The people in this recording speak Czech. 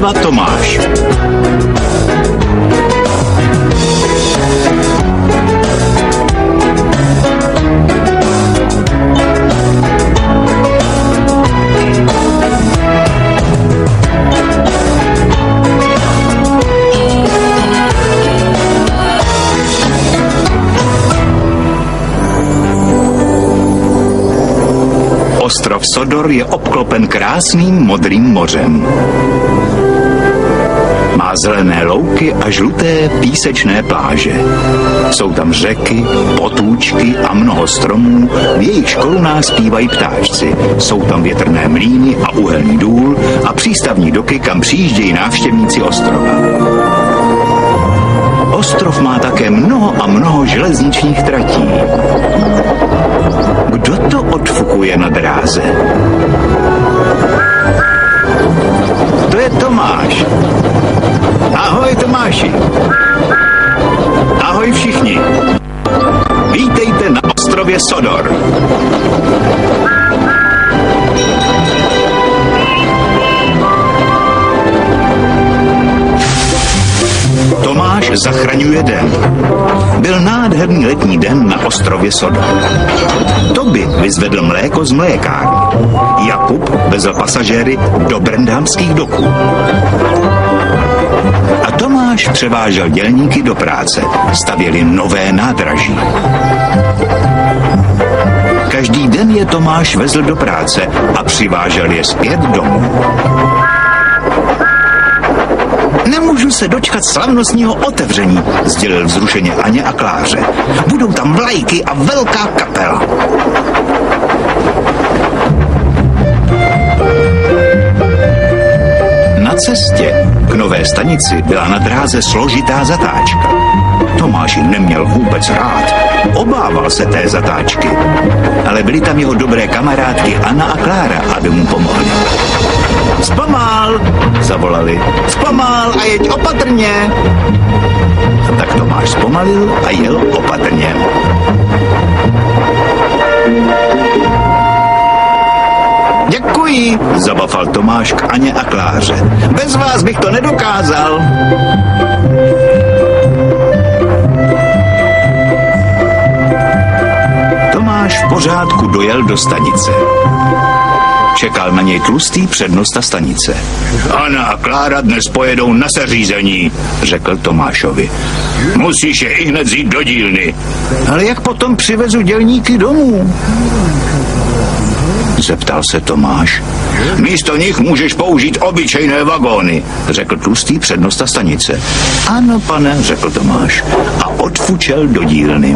Zpěva Tomáš. Ostrov Sodor je obklopen krásným modrým mořem. Má zelené louky a žluté písečné pláže. Jsou tam řeky, potůčky a mnoho stromů, v jejich korunách zpívají ptáčci. Jsou tam větrné mlýny a uhelný důl a přístavní doky, kam přijíždějí návštěvníci ostrova. Ostrov má také mnoho a mnoho železničních tratí. Kdo to odfukuje na dráze? To je Tomáš. Ahoj, Tomáši. Ahoj všichni. Vítejte na ostrově Sodor. Tomáš zachraňuje den. Byl nádherný letní den na ostrově Sodor. Toby vyzvedl mléko z mlékárny. Jakub vezl pasažéry do brandhamských doků. A Tomáš převážel dělníky do práce. Stavěli nové nádraží. Každý den je Tomáš vezl do práce a přivážel je zpět domů. Nemůžu se dočkat slavnostního otevření, sdělil vzrušeně Aně a Kláře. Budou tam vlajky a velká kapela. Na cestě k nové stanici byla na dráze složitá zatáčka. Tomáš ji neměl vůbec rád. Obával se té zatáčky. Ale byly tam jeho dobré kamarádky Anna a Klára, aby mu pomohli. Zpomal, zavolali. Zpomal a jeď opatrně. A tak Tomáš zpomalil a jel opatrně. Děkuji, zabafal Tomáš k Aně a Kláře. Bez vás bych to nedokázal. Tomáš v pořádku dojel do stanice. Čekal na něj tlustý přednosta stanice. Anna a Klára dnes pojedou na seřízení, řekl Tomášovi. Musíš je ihned vzít do dílny. Ale jak potom přivezu dělníky domů? Zeptal se Tomáš. Místo nich můžeš použít obyčejné vagóny, řekl tlustý přednosta stanice. Ano, pane, řekl Tomáš a odfučel do dílny.